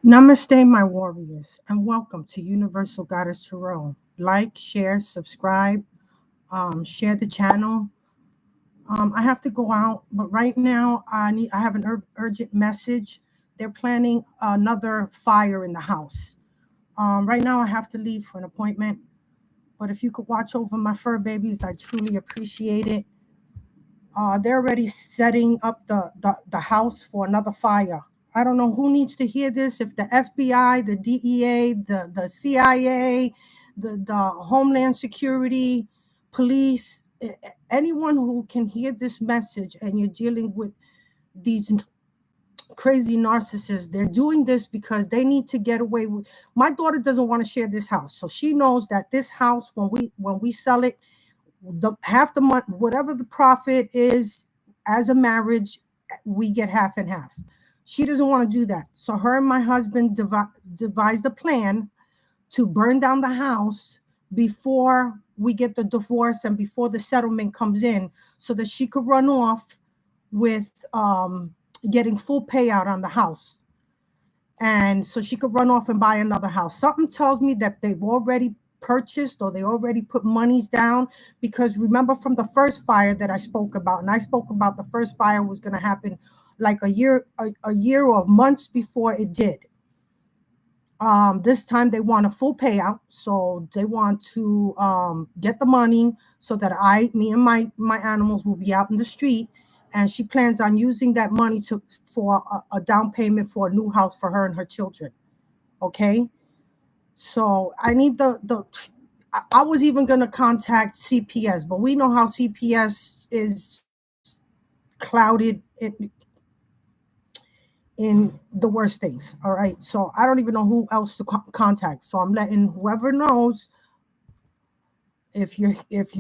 Namaste, my warriors, and welcome to Universal Goddess Tarot. Like, share, subscribe, share the channel. I have to go out, but right now I have an urgent message. They're planning another fire in the house. Right now I have to leave for an appointment, but if you could watch over my fur babies, I truly appreciate it. They're already setting up the house for another fire. I don't know who needs to hear this, if the FBI, the DEA, the CIA, the Homeland Security, police, anyone who can hear this message and you're dealing with these crazy narcissists. They're doing this because they need to get away with. My daughter doesn't want to share this house, so she knows that this house, when we sell it, half the month, whatever the profit is as a marriage, we get half and half. She doesn't want to do that. So her and my husband devised a plan to burn down the house before we get the divorce and before the settlement comes in, so that she could run off with getting full payout on the house. And so she could run off and buy another house. Something tells me that they've already purchased or they already put monies down, because remember from the first fire that I spoke about, and I spoke about the first fire was going to happen like a year or months before it did. This time they want a full payout, so they want to get the money so that me and my animals will be out in the street, and she plans on using that money for a down payment for a new house for her and her children. Okay, so I need I was even going to contact CPS, but we know how CPS is clouded in the worst things. All right, so I don't even know who else to contact, so I'm letting whoever knows. If you're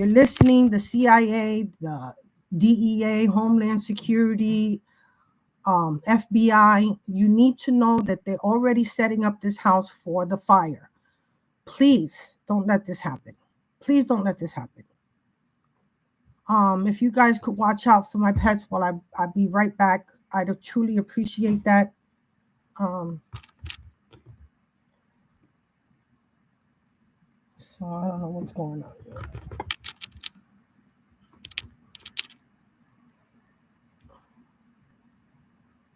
listening, the CIA, the DEA, Homeland Security, FBI, you need to know that they're already setting up this house for the fire. Please don't let this happen. Please don't let this happen. If you guys could watch out for my pets while I'll be right back, I'd truly appreciate that. So I don't know what's going on here.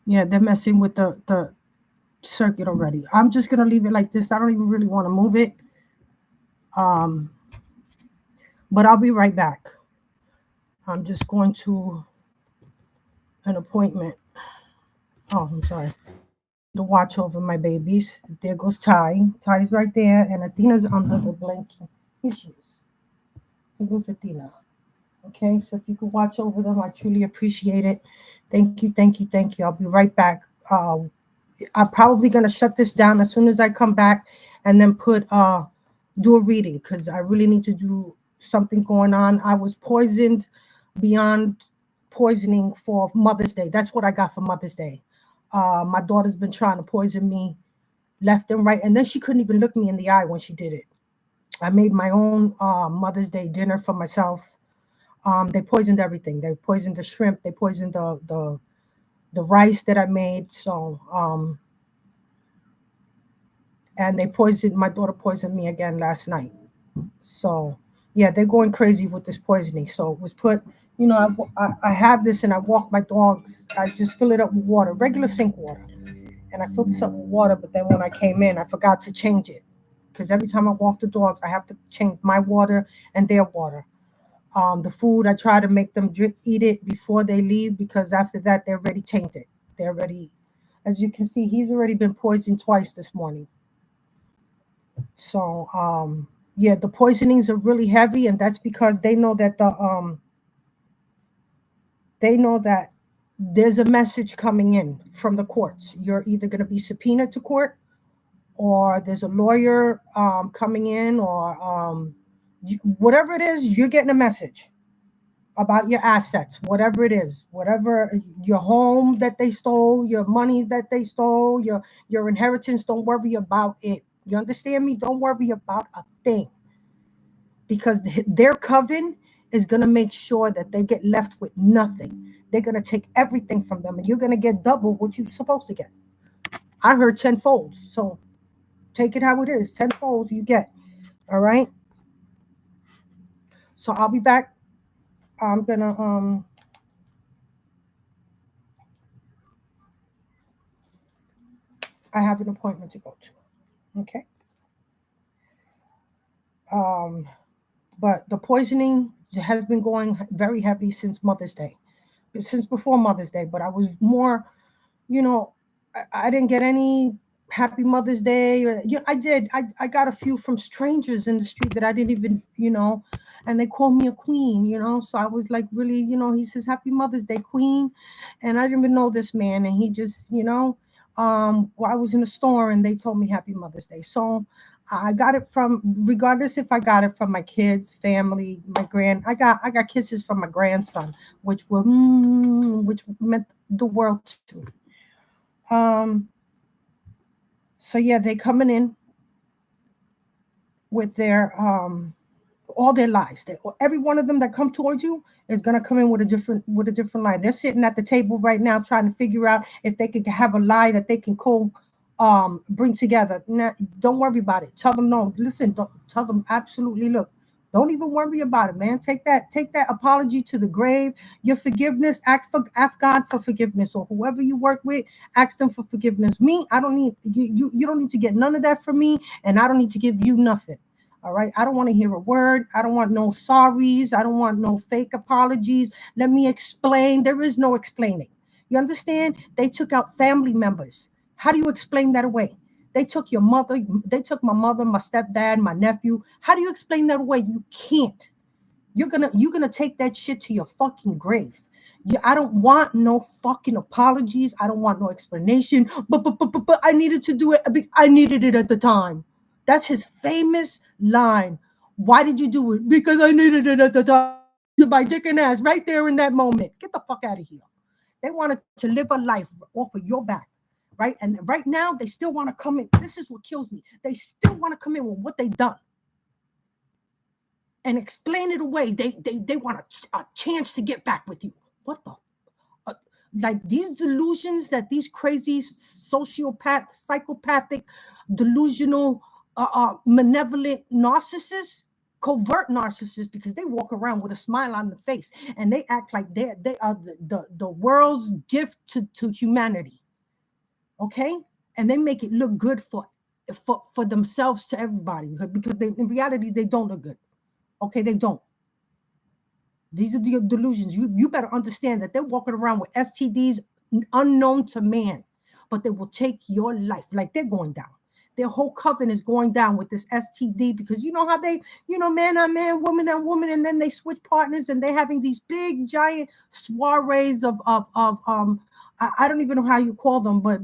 Yeah, they're messing with the circuit already. I'm just gonna leave it like this. I don't even really want to move it. But I'll be right back. I'm just going to an appointment. Oh, I'm sorry. To watch over my babies. There goes Ty. Ty's right there, and Athena's under the blanket. Here she is. Here goes Athena. Okay, so if you could watch over them, I truly appreciate it. Thank you, thank you, thank you. I'll be right back. I'm probably gonna shut this down as soon as I come back, and then do a reading, because I really need to do something going on. I was poisoned beyond poisoning for Mother's Day. That's what I got for Mother's Day. My daughter's been trying to poison me left and right, and then she couldn't even look me in the eye when she did it. I made my own Mother's Day dinner for myself. They poisoned everything. They poisoned the shrimp. They poisoned the rice that I made. So, and my daughter poisoned me again last night. So, yeah, they're going crazy with this poisoning. So it was put, I have this and I walk my dogs. I just fill it up with water, regular sink water. And I filled this up with water, but then when I came in, I forgot to change it. Because every time I walk the dogs, I have to change my water and their water. The food, I try to make them eat it before they leave, because after that, they're already tainted. They're already, as you can see, he's already been poisoned twice this morning. So, yeah, the poisonings are really heavy, and that's because they know that there's a message coming in from the courts. You're either going to be subpoenaed to court, or there's a lawyer coming in, or whatever it is, you're getting a message about your assets, whatever it is, whatever your home that they stole, your money that they stole, your inheritance. Don't worry about it. You understand me? Don't worry about a thing, because their coven is going to make sure that they get left with nothing. They're going to take everything from them, and you're going to get double what you're supposed to get. I heard tenfold. So take it how it is. Tenfold you get. All right. So I'll be back. I'm gonna I have an appointment to go to. Okay. Um, but the poisoning has been going very heavy since Mother's Day, since before Mother's Day. But I was more, you know, I didn't get any Happy Mother's Day. I did. I got a few from strangers in the street that I didn't even, and they called me a queen, So I was like, really, he says Happy Mother's Day, Queen, and I didn't even know this man, and he just, well, I was in the store and they told me Happy Mother's Day, so. I got it from, regardless if I got it from my kids, family, I got kisses from my grandson, which meant the world to me. Um, so yeah, they coming in with their all their lies. Every one of them that come towards you is gonna come in with a different lie. They're sitting at the table right now trying to figure out if they could have a lie that they can bring together. Now, don't worry about it. Tell them no. Listen, don't tell them absolutely look. Don't even worry about it, man. Take that apology to the grave. Your forgiveness, ask God for forgiveness, or whoever you work with, ask them for forgiveness. Me, I don't need you don't need to get none of that from me, and I don't need to give you nothing. All right. I don't want to hear a word. I don't want no sorries. I don't want no fake apologies. Let me explain. There is no explaining. You understand? They took out family members. How do you explain that away? They took your mother. They took my mother, my stepdad, my nephew. How do you explain that away? You can't. You're gonna take that shit to your fucking grave. I don't want no fucking apologies. I don't want no explanation. But I needed to do it. I needed it at the time. That's his famous line. Why did you do it? Because I needed it at the time. By dick and ass right there in that moment. Get the fuck out of here. They wanted to live a life off of your back, right? And right now they still want to come in. This is what kills me. They still want to come in with what they done and explain it away. They want a chance to get back with you. What the like these delusions that these crazy psychopathic, delusional, malevolent narcissists, covert narcissists, because they walk around with a smile on the face and they act like they are the world's gift to humanity. Okay, and they make it look good for themselves to everybody, because in reality they don't look good. Okay, they don't. These are the delusions. You better understand that they're walking around with STDs unknown to man, but they will take your life. Like they're going down. Their whole coven is going down with this STD, because you know how they, man on man, woman on woman, and then they switch partners and they're having these big giant soirees of I don't even know how you call them, but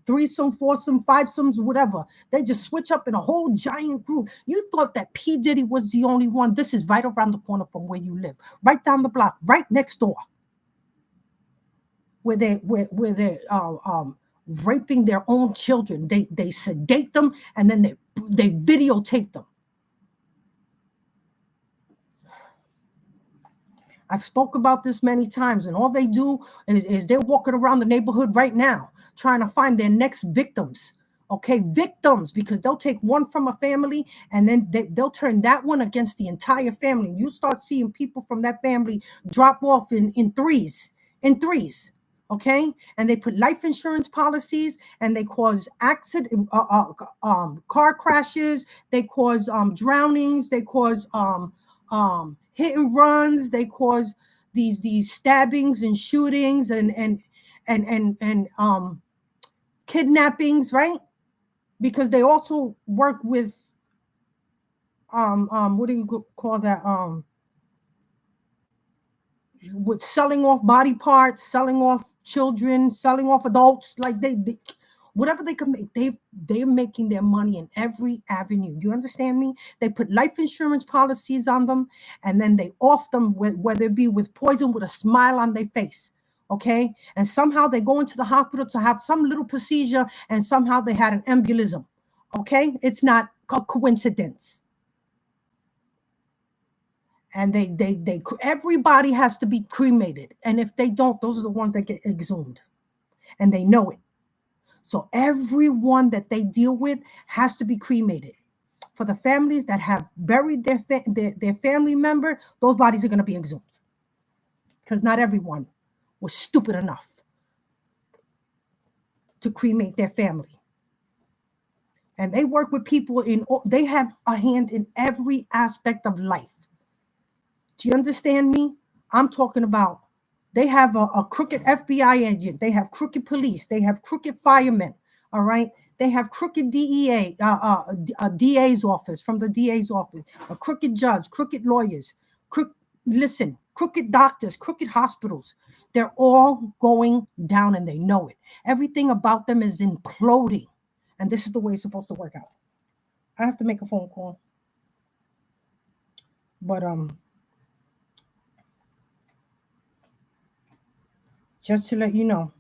threesome, foursome, fivesomes, whatever. They just switch up in a whole giant group. You thought that P. Diddy was the only one. This is right around the corner from where you live, right down the block, right next door, where they raping their own children. They sedate them and then they videotape them. I've spoke about this many times, and all they do is they're walking around the neighborhood right now trying to find their next victims. Okay, victims, because they'll take one from a family and then they'll turn that one against the entire family. You start seeing people from that family drop off in threes. Okay, and they put life insurance policies, and they cause car crashes, they cause drownings, they cause hit and runs, they cause these stabbings and shootings and kidnappings, right? Because they also work with what do you call that, with selling off body parts, selling off children, selling off adults. Like they whatever they can make, they're making their money in every avenue. You understand me? They put life insurance policies on them, and then they off them with, whether it be with poison, with a smile on their face. Okay, and somehow they go into the hospital to have some little procedure, and somehow they had an embolism. Okay, it's not a coincidence. And they everybody has to be cremated, and if they don't, those are the ones that get exhumed, and they know it. So everyone that they deal with has to be cremated. For the families that have buried their family member, those bodies are going to be exhumed, because not everyone was stupid enough to cremate their family. And they work with people they have a hand in every aspect of life. Do you understand me? I'm talking about they have a crooked FBI agent. They have crooked police. They have crooked firemen. All right. They have crooked DEA, a DA's office, from the DA's office, a crooked judge, crooked lawyers, crooked doctors, crooked hospitals. They're all going down and they know it. Everything about them is imploding. And this is the way it's supposed to work out. I have to make a phone call. But just to let you know.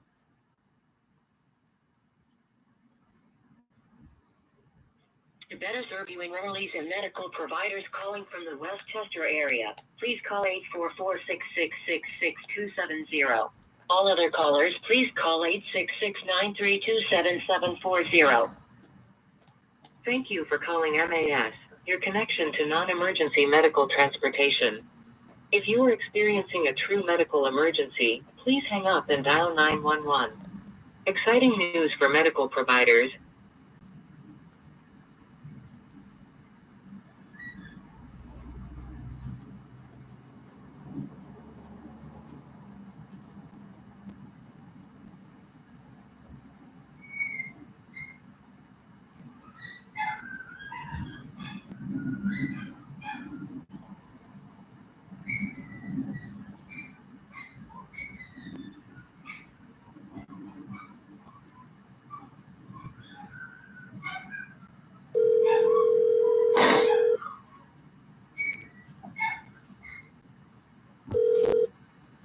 To better serve you enrollees and medical providers calling from the Westchester area, please call 844-666-6270. All other callers, please call 866-932-7740. Thank you for calling MAS, your connection to non-emergency medical transportation. If you are experiencing a true medical emergency, please hang up and dial 911. Exciting news for medical providers.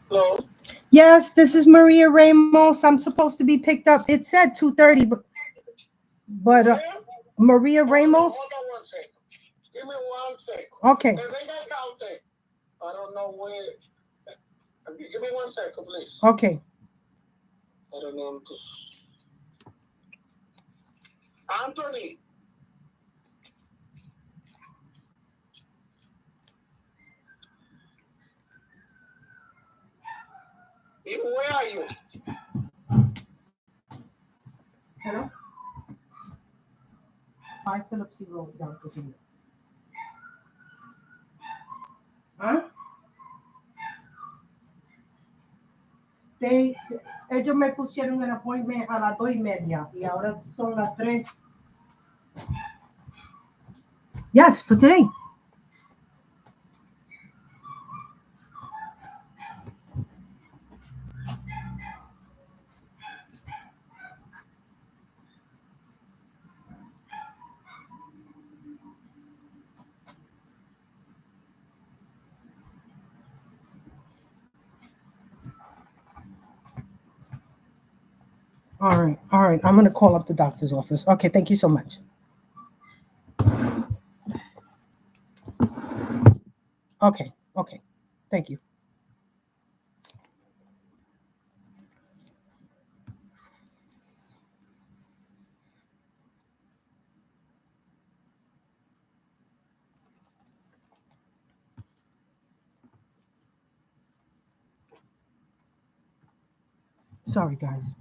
Hello. Yes, this is Maria Ramos. I'm supposed to be picked up. It said 2:30, but Maria Ramos. Hold on 1 second. Give me 1 second. Okay. I don't know where. Give me 1 second, please. Okay. I don't know. Anthony. Where are you? Hello? 5 Phillips Road, Virginia. ¿Ah? Ellos me pusieron el appointment a las 2:30 y ahora son las 3. Yes, for today. All right. I'm going to call up the doctor's office. Okay, thank you so much. Okay. Thank you. Sorry, guys.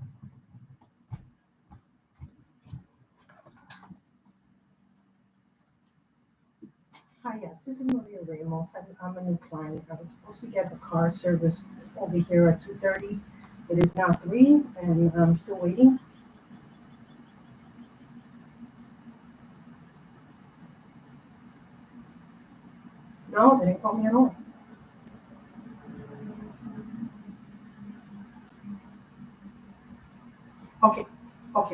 Hi, yes, this is Maria Ramos. I'm a new client. I was supposed to get the car service over here at 2:30. It is now 3, and I'm still waiting. No, they didn't call me at all. Okay,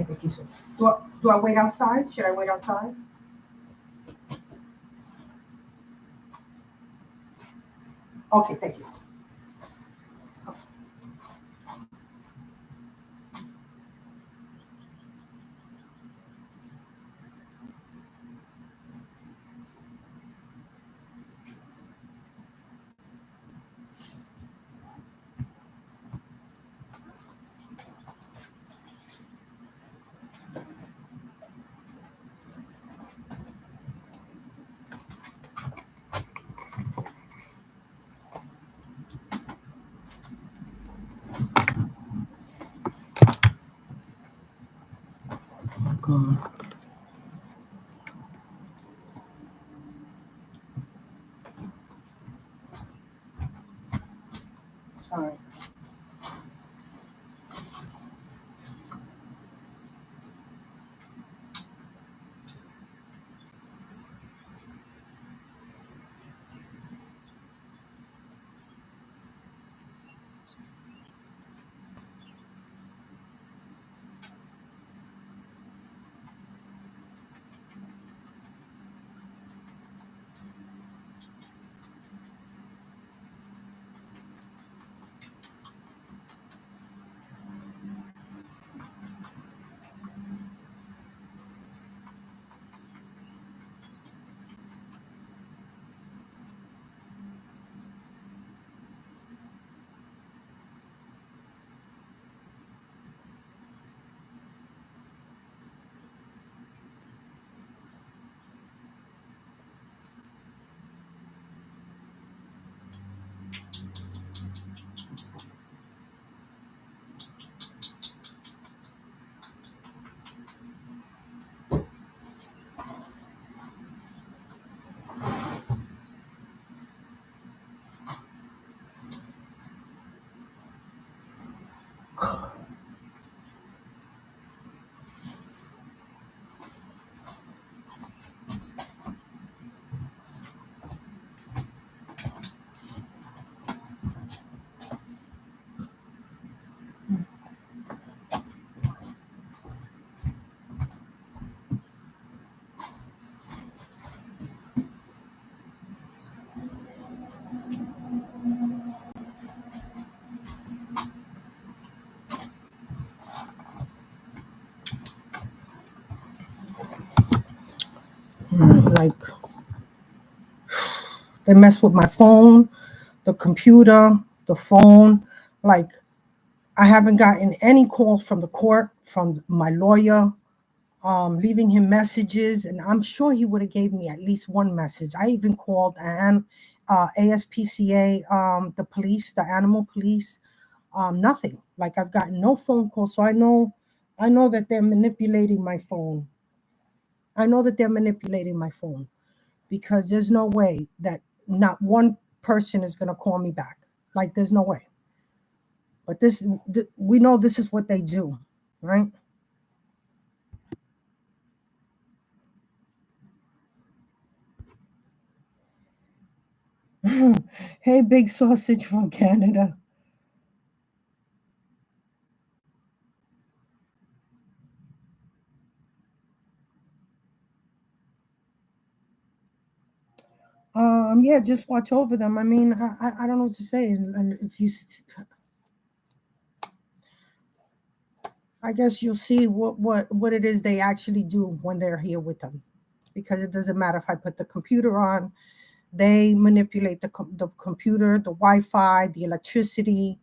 thank you, sir. Do I wait outside? Should I wait outside? Okay, thank you. God. Sorry. Like, they mess with my phone, the computer, the phone. Like, I haven't gotten any calls from the court, from my lawyer, leaving him messages, and I'm sure he would have gave me at least one message. I even called ASPCA, the police, the animal police. Nothing. Like, I've gotten no phone calls, so I know that they're manipulating my phone. I know that they're manipulating my phone, because there's no way that not one person is going to call me back. Like, there's no way. But we know this is what they do, right? Hey, Big Sausage from Canada. Yeah, just watch over them. I mean, I don't know what to say. And if you, I guess you'll see what it is they actually do when they're here with them, because it doesn't matter if I put the computer on. They manipulate the computer, the Wi-Fi, the electricity.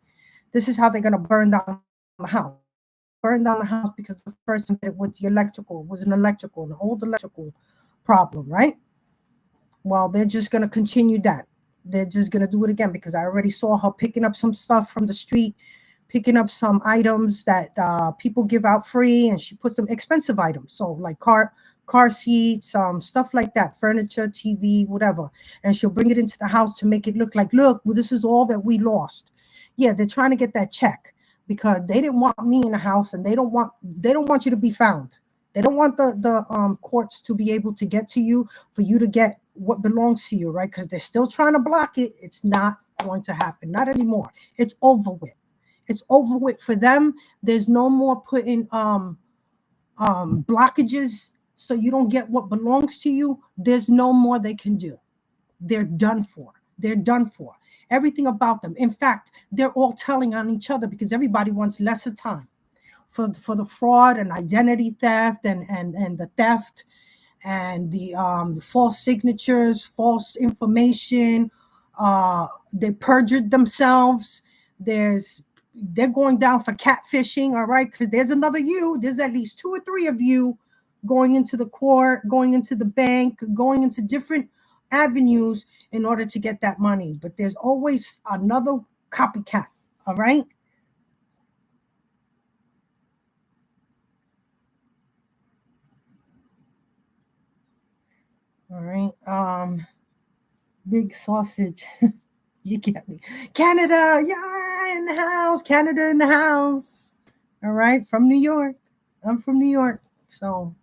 This is how they're gonna burn down the house. Burn down the house because the person did it with the electrical, was an old electrical problem, right? Well, they're just gonna continue that. They're just gonna do it again, because I already saw her picking up some stuff from the street, picking up some items that people give out free, and she put some expensive items, so like car seats, stuff like that, furniture, TV, whatever, and she'll bring it into the house to make it look like, look, well, this is all that we lost. Yeah, they're trying to get that check, because they didn't want me in the house, and they don't want you to be found. They don't want the courts to be able to get to you, for you to get what belongs to you, right? Because they're still trying to block it. It's not going to happen, not anymore. It's over with. It's over with for them. There's no more putting blockages so you don't get what belongs to you. There's no more they can do. They're done for. They're done for. Everything about them. In fact, they're all telling on each other, because everybody wants lesser time for the fraud and identity theft and the theft and the false signatures, false information. They perjured themselves. They're going down for catfishing, all right? Because there's another you. There's at least 2 or 3 of you going into the court, going into the bank, going into different avenues in order to get that money. But there's always another copycat, all right? All right. Big sausage. You get me. Canada, yeah, in the house. Canada in the house. All right, from New York. I'm from New York. So,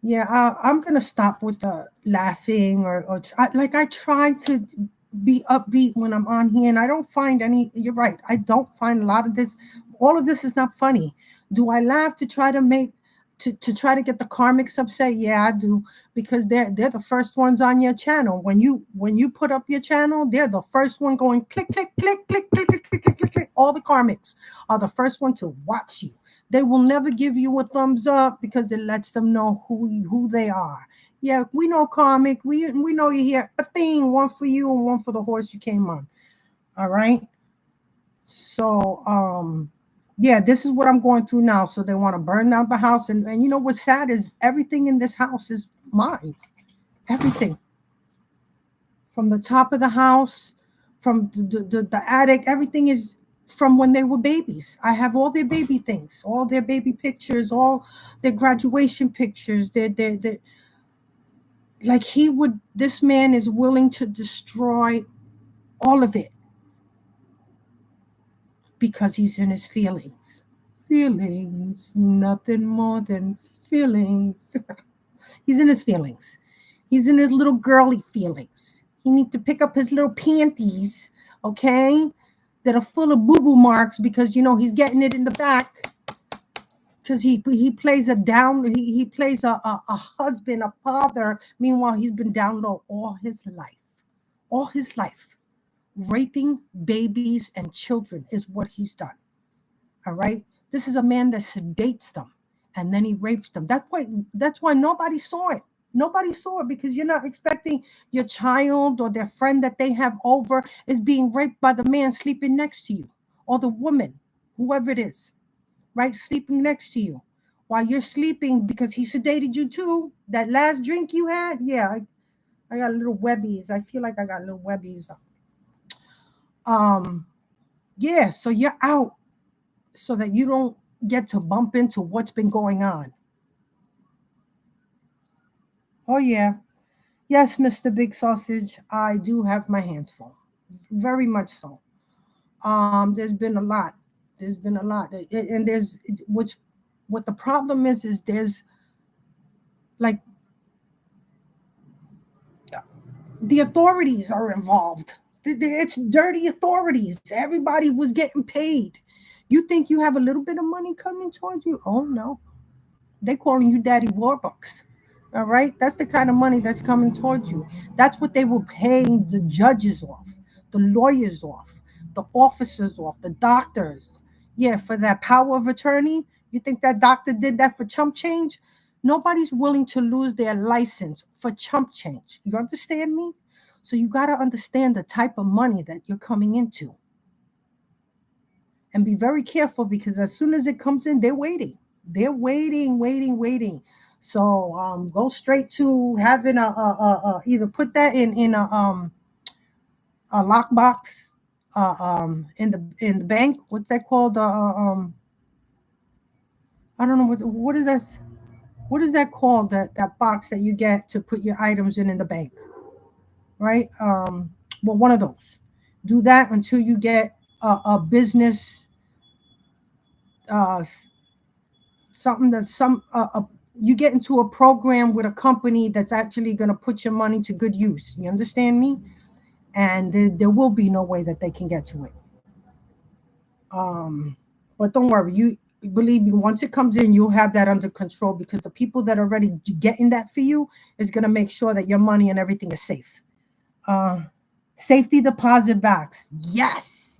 yeah, I'm gonna stop with the laughing or like I try to be upbeat when I'm on here, and I don't find any. You're right. I don't find a lot of this. All of this is not funny. Do I laugh to try to make to try to get the karmics upset? Yeah, I do, because they're the first ones on your channel. When you put up your channel, they're the first one going click click click click click click click click click. Click. All the karmics are the first one to watch you. They will never give you a thumbs up because it lets them know who they are. Yeah, we know karmic. We know you're here. A thing, one for you and one for the horse you came on. All right. So yeah, this is what I'm going through now. So they want to burn down the house. And you know what's sad is everything in this house is mine. Everything. From the top of the house, from the attic, everything is from when they were babies. I have all their baby things, all their baby pictures, all their graduation pictures. Their like this man is willing to destroy all of it because he's in his feelings. Feelings, nothing more than feelings. He's in his feelings. He's in his little girly feelings. He needs to pick up his little panties, okay, that are full of boo-boo marks because, he's getting it in the back because he plays he plays a husband, a father. Meanwhile, he's been down low all his life. Raping babies and children is what he's done. All right. This is a man that sedates them and then he rapes them. That's why nobody saw it. Nobody saw it because you're not expecting your child or their friend that they have over is being raped by the man sleeping next to you or the woman, whoever it is, right? Sleeping next to you while you're sleeping because he sedated you too. That last drink you had. Yeah. I got little webbies. I feel like I got little webbies. Yeah. So you're out so that you don't get to bump into what's been going on. Oh, yeah. Yes, Mr. Big Sausage, I do have my hands full. Very much so. There's been a lot. There's been a lot. And what the problem is there's like the authorities are involved. It's dirty authorities. Everybody was getting paid. You think you have a little bit of money coming towards you? Oh, no. They calling you Daddy Warbucks. All right. That's the kind of money that's coming towards you. That's what they were paying the judges off, the lawyers off, the officers off, the doctors. Yeah, for that power of attorney. You think that doctor did that for chump change? Nobody's willing to lose their license for chump change. You understand me? So you got to understand the type of money that you're coming into. And be very careful because as soon as it comes in, they're waiting. They're waiting. So go straight to having either put that in a lockbox in the bank. What's that called? I don't know what is that. What is that called? That box that you get to put your items in the bank, right? Well, one of those. Do that until you get a business. Something that's you get into a program with a company that's actually going to put your money to good use. You understand me? And there will be no way that they can get to it. But don't worry, you believe me, once it comes in, you'll have that under control because the people that are already getting that for you is going to make sure that your money and everything is safe. Safety deposit box. Yes,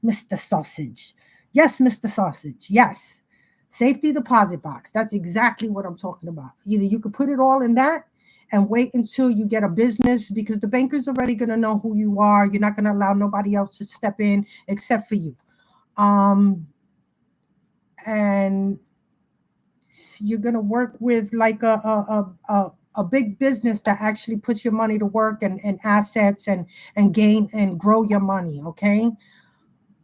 Mr. Sausage. Yes, Mr. Sausage. Yes. Safety deposit box. That's exactly what I'm talking about. Either you could put it all in that and wait until you get a business because the banker's already going to know who you are. You're not going to allow nobody else to step in except for you. And you're going to work with like a big business that actually puts your money to work and assets and gain and grow your money. Okay.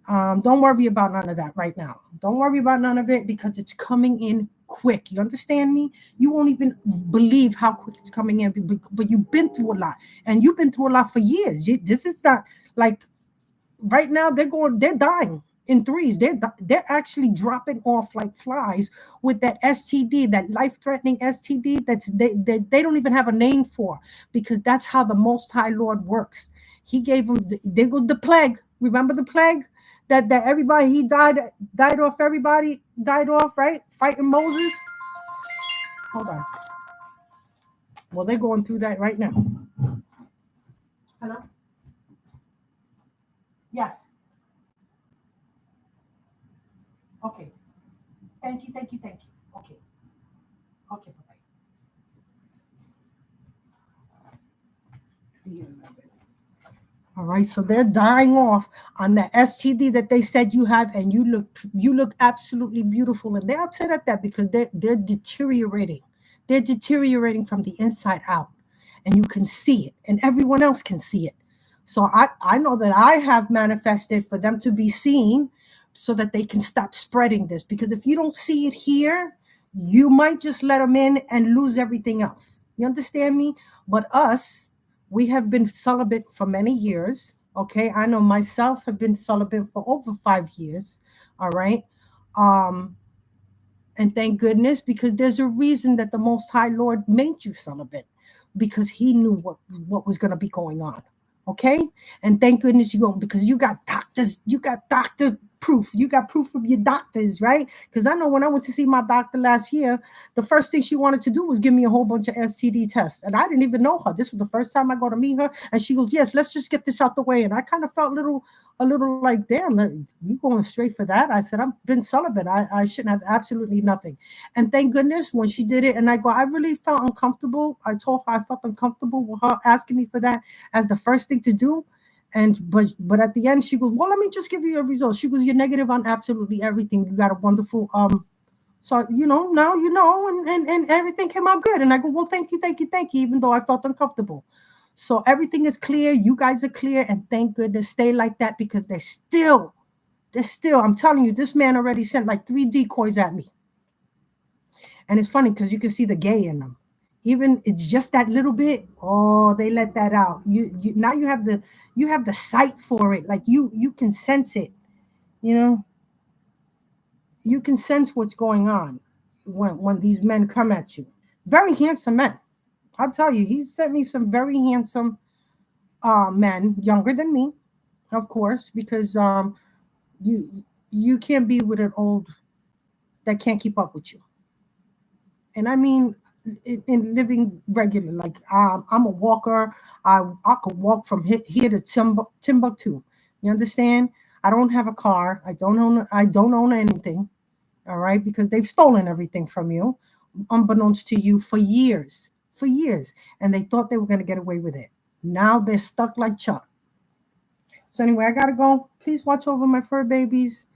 Don't worry about none of that right now. Don't worry about none of it because it's coming in quick. You understand me? You won't even believe how quick it's coming in, but you've been through a lot, and you've been through a lot for years. This is not like right now they're dying in threes. They're actually dropping off like flies with that STD, that life-threatening STD they don't even have a name for, because that's how the Most High Lord works. He gave them the plague. Remember the plague that everybody, he died off, everybody died off, right? Fighting Moses. Hold on. Well, they're going through that right now. Hello? Yes. Okay. Thank you. Okay. Okay, bye-bye. All right, so they're dying off on the STD that they said you have, and you look absolutely beautiful, and they're upset at that because they're deteriorating. They're deteriorating from the inside out, and you can see it, and everyone else can see it. So I know that I have manifested for them to be seen, so that they can stop spreading this. Because if you don't see it here, you might just let them in and lose everything else. You understand me? But us, we have been celibate for many years. Okay, I know myself have been celibate for over 5 years. All right. And thank goodness, because there's a reason that the Most High Lord made you celibate, because he knew what was going to be going on. Okay. And thank goodness you go, because you got doctor proof. You got proof from your doctors, right? Because I know when I went to see my doctor last year, the first thing she wanted to do was give me a whole bunch of STD tests. And I didn't even know her. This was the first time I go to meet her. And she goes, yes, let's just get this out the way. And I kind of felt a little like, damn, you going straight for that? I said, I've been celibate. I shouldn't have absolutely nothing. And thank goodness when she did it, and I really felt uncomfortable. I told her I felt uncomfortable with her asking me for that as the first thing to do. But at the end, she goes, well, let me just give you your results. She goes, you're negative on absolutely everything. You got a wonderful, so, now and everything came out good. And I go, well, thank you, even though I felt uncomfortable. So everything is clear. You guys are clear. And thank goodness, stay like that, because they're still, I'm telling you, this man already sent like 3 decoys at me. And it's funny because you can see the gay in them. Even it's just that little bit. Oh, they let that out. Now you have the sight for it. Like you can sense it. You can sense what's going on when these men come at you. Very handsome men. I'll tell you, he sent me some very handsome men, younger than me, of course, because you can't be with an old that can't keep up with you. And I mean, in living regular, like I'm a walker. I could walk from here to Timbuktu. You understand? I don't have a car. I don't own anything. All right, because they've stolen everything from you, unbeknownst to you, for years, and they thought they were going to get away with it. Now they're stuck like Chuck. So anyway, I gotta go. Please watch over my fur babies.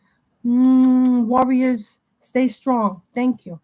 Warriors, stay strong. Thank you.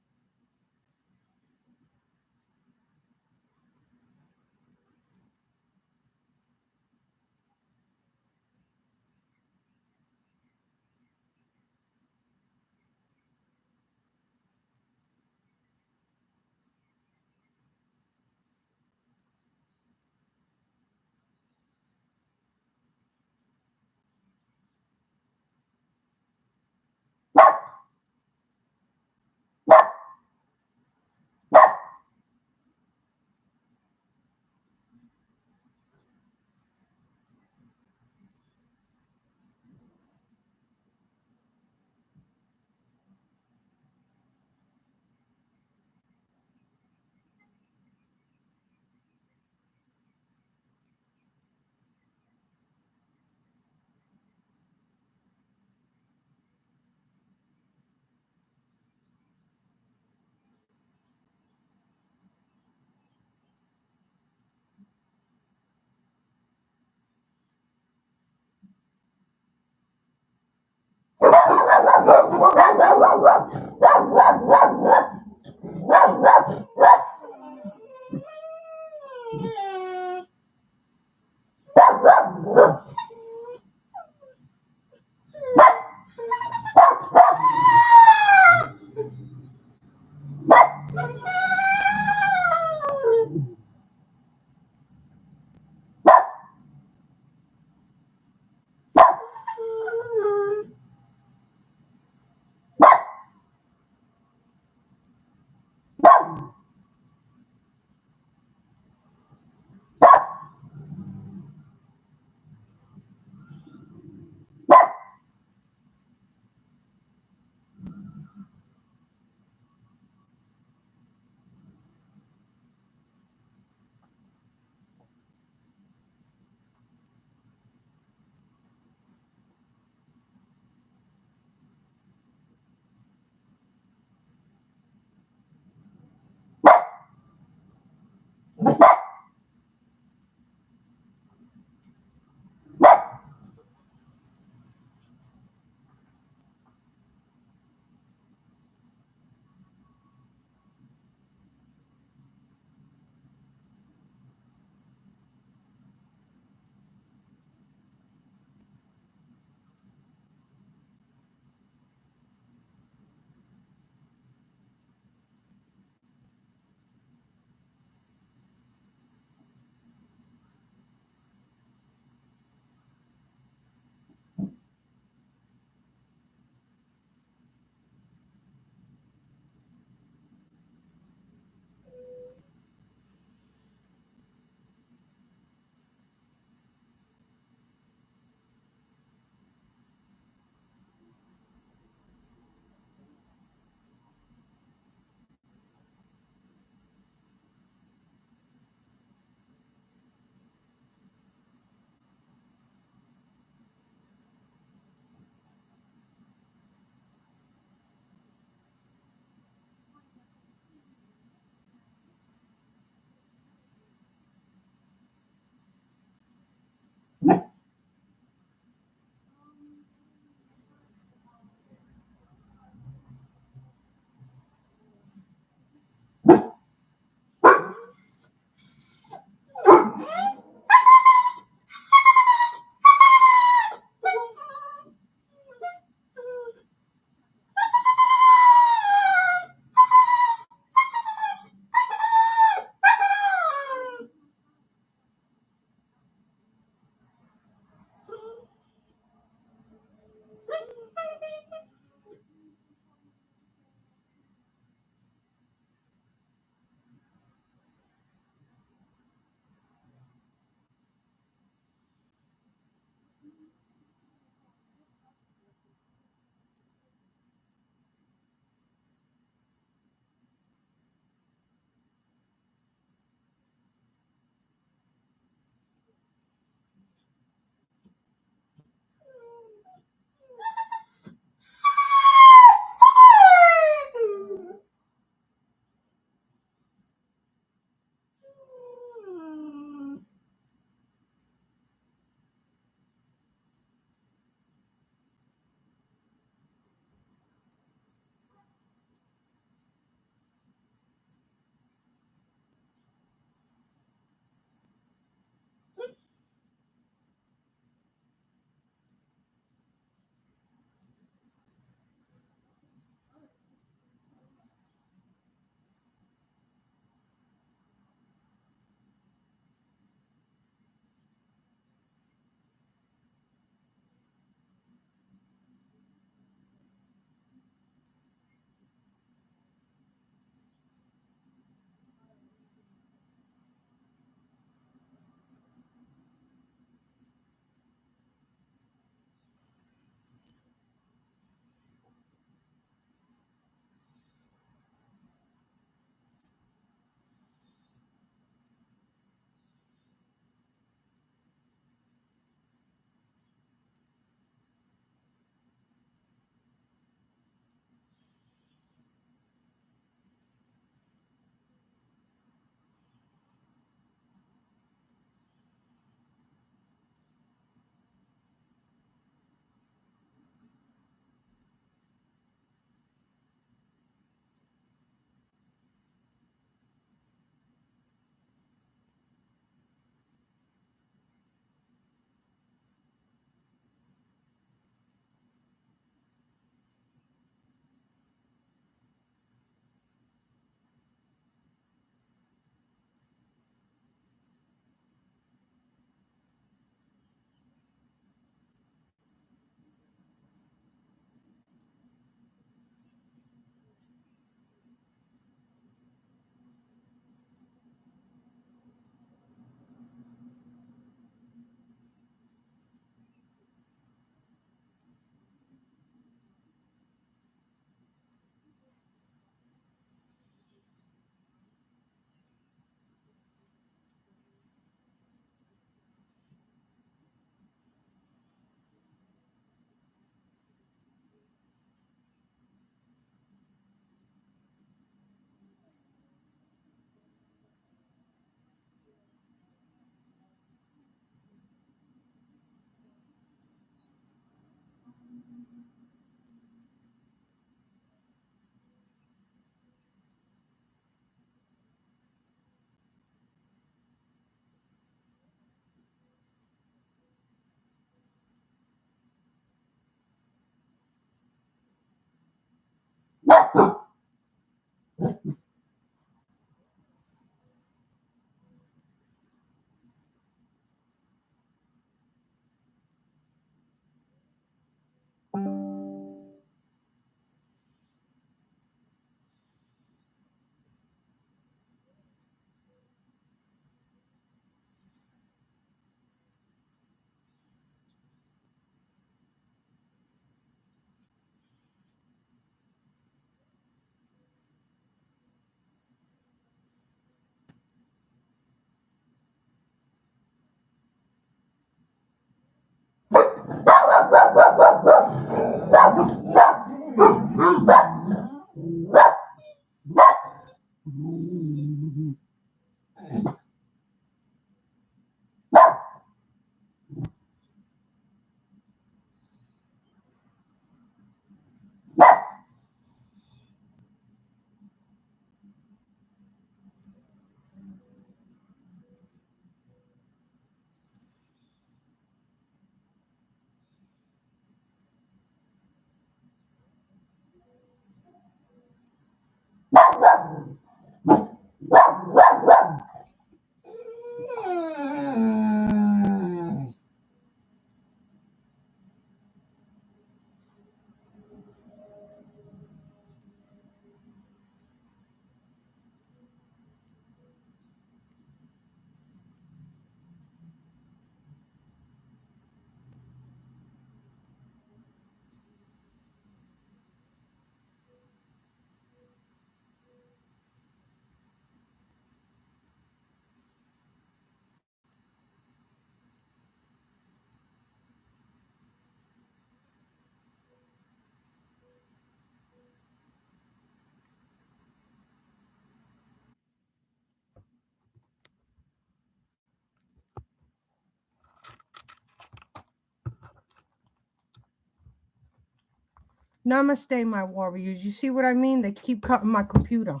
Namaste, my warriors. You see what I mean? They keep cutting my computer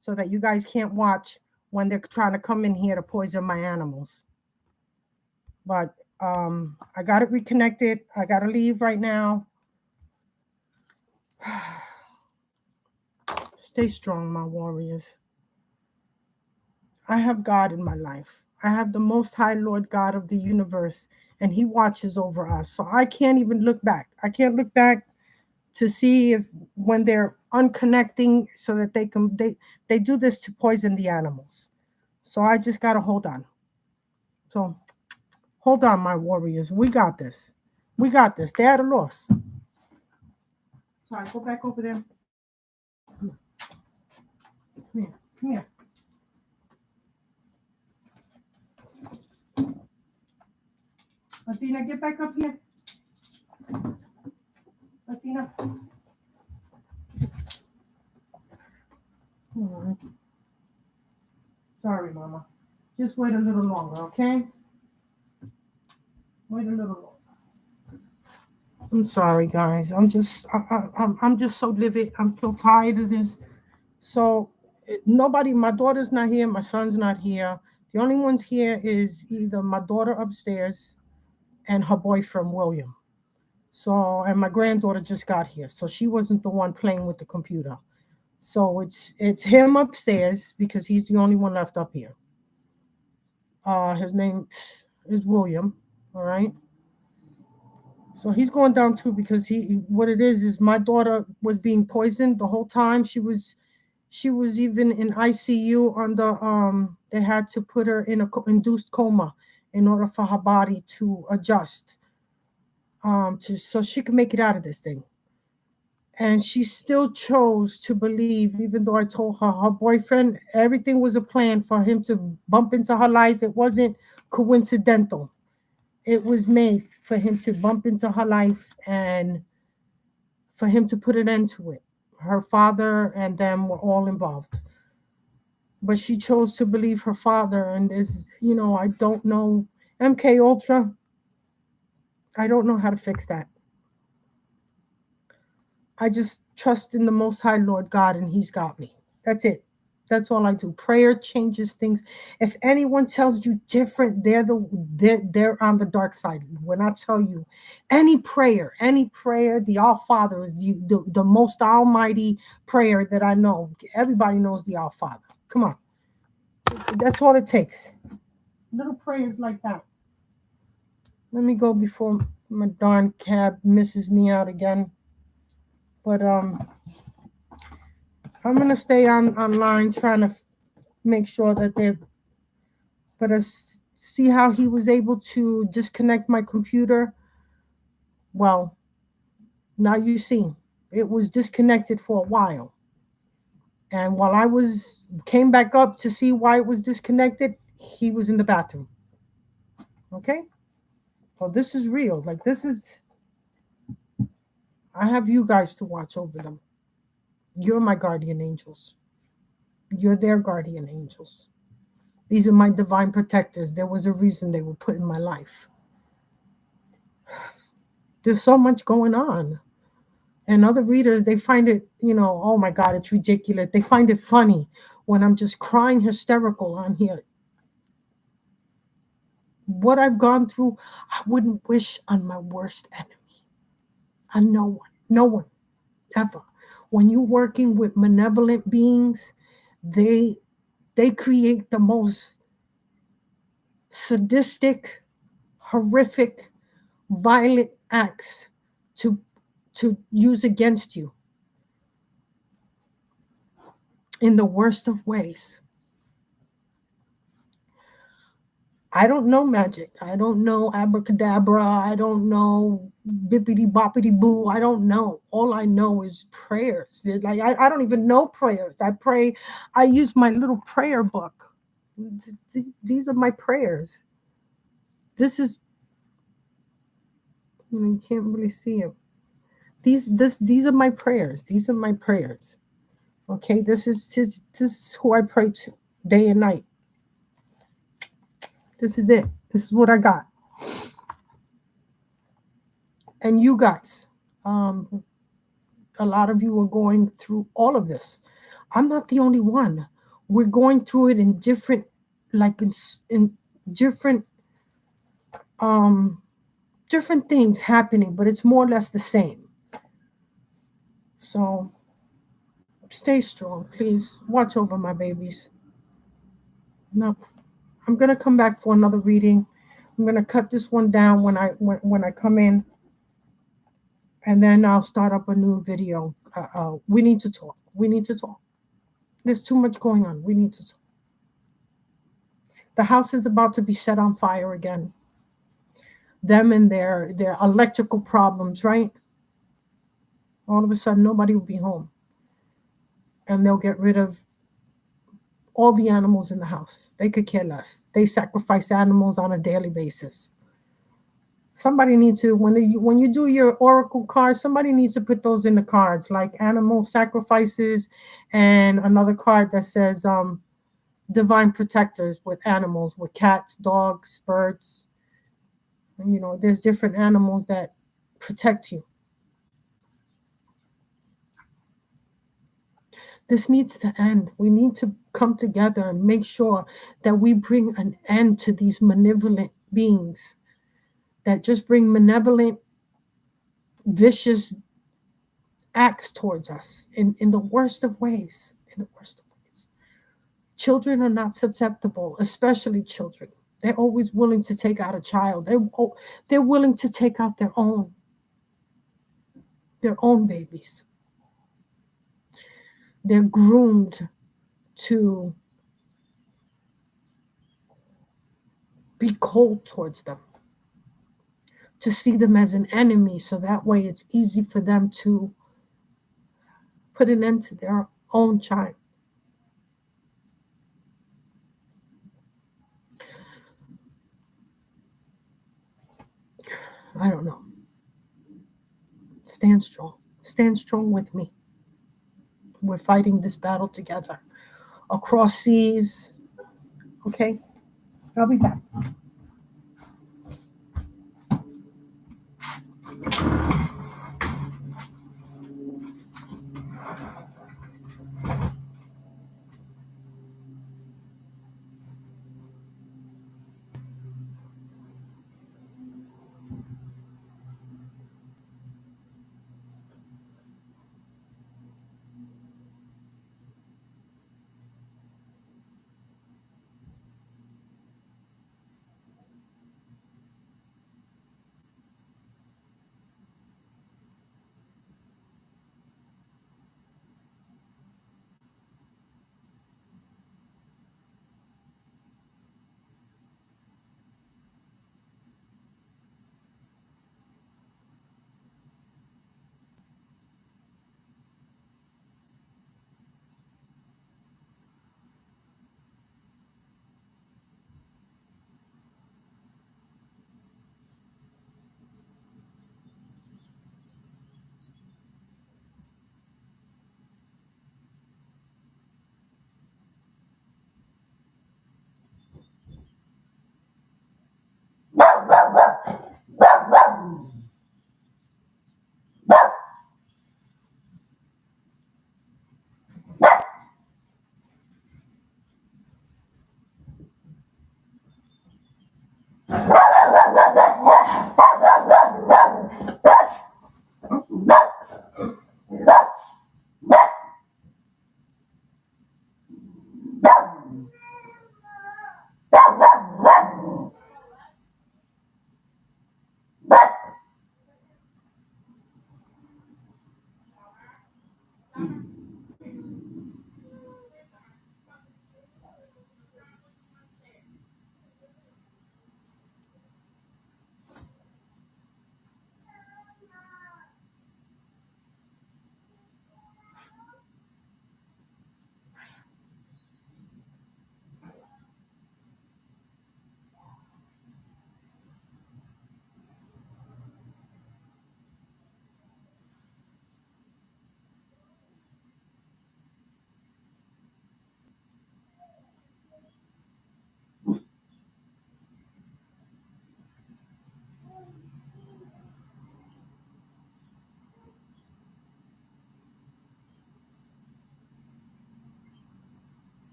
so that you guys can't watch when they're trying to come in here to poison my animals. But I got it reconnected. I got to leave right now. Stay strong, my warriors. I have God in my life. I have the Most High Lord God of the universe, and He watches over us. So I can't even look back. I can't look back to see if when they're unconnecting so that they do this to poison the animals. So I just got to hold on. So hold on, my warriors. We got this. We got this. They're at a loss. Sorry, go back over there. Come here. Come here. Athena, get back up here. Athena. All right. Sorry, Mama. Just wait a little longer, okay? Wait a little longer. I'm sorry, guys. I'm just so livid. I'm so tired of this. So nobody, my daughter's not here, my son's not here. The only ones here is either my daughter upstairs and her boyfriend William. So, and my granddaughter just got here, so she wasn't the one playing with the computer. So it's him upstairs because he's the only one left up here. His name is William. All right. So he's going down too because what it is my daughter was being poisoned the whole time. She was even in ICU under they had to put her in a induced coma in order for her body to adjust so she could make it out of this thing. And she still chose to believe, even though I told her boyfriend, everything was a plan for him to bump into her life. It wasn't coincidental. It was made for him to bump into her life and for him to put an end to it. Her father and them were all involved. But she chose to believe her father. And I don't know. MK Ultra, I don't know how to fix that. I just trust in the Most High Lord God, and He's got me. That's it. That's all I do. Prayer changes things. If anyone tells you different, they're on the dark side. When I tell you, any prayer, the All Father is the most almighty prayer that I know. Everybody knows the All Father. Come on, that's all it takes. Little prayers like that. Let me go before my darn cab misses me out again. But I'm gonna stay online trying to make sure that they're. But see how he was able to disconnect my computer. Well, now you see, it was disconnected for a while, and while I came back up to see why it was disconnected, he was in the bathroom. Okay, so this is real. Like this is. I have you guys to watch over them. You're my guardian angels. You're their guardian angels. These are my divine protectors. There was a reason they were put in my life. There's so much going on. And other readers, they find it, oh my God, it's ridiculous. They find it funny when I'm just crying hysterical on here. What I've gone through, I wouldn't wish on my worst enemy. On no one, ever. When you're working with malevolent beings, they create the most sadistic, horrific, violent acts to use against you in the worst of ways. I don't know magic. I don't know abracadabra. I don't know bippity boppity boo. I don't know. All I know is prayers. Like I don't even know prayers. I pray. I use my little prayer book. These are my prayers. This is. You can't really see it. These are my prayers. These are my prayers. Okay, this is who I pray to day and night. This is it. This is what I got. And you guys, a lot of you are going through all of this. I'm not the only one. We're going through it in different, in different, different things happening, but it's more or less the same. So stay strong, please. Watch over my babies. No, I'm gonna come back for another reading. I'm gonna cut this one down when I come in, and then I'll start up a new video. We need to talk. We need to talk. There's too much going on. We need to talk. The house is about to be set on fire again. Them and their electrical problems, right? All of a sudden, nobody will be home. And they'll get rid of all the animals in the house. They could care less. They sacrifice animals on a daily basis. Somebody needs to, when you do your oracle cards, somebody needs to put those in the cards, like animal sacrifices, and another card that says divine protectors with animals, with cats, dogs, birds. And, there's different animals that protect you. This needs to end. We need to come together and make sure that we bring an end to these malevolent beings that just bring malevolent, vicious acts towards us in the worst of ways. In the worst of ways. Children are not susceptible, especially children. They're always willing to take out a child. They're willing to take out their own babies. They're groomed to be cold towards them, to see them as an enemy, so that way it's easy for them to put an end to their own child. I don't know. Stand strong. Stand strong with me. We're fighting this battle together across seas. Okay? I'll be back.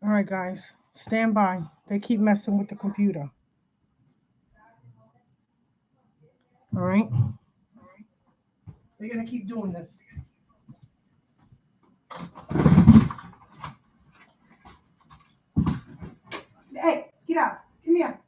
All right, guys, stand by. They keep messing with the computer. All right. They're going to keep doing this. Hey, get out. Come here.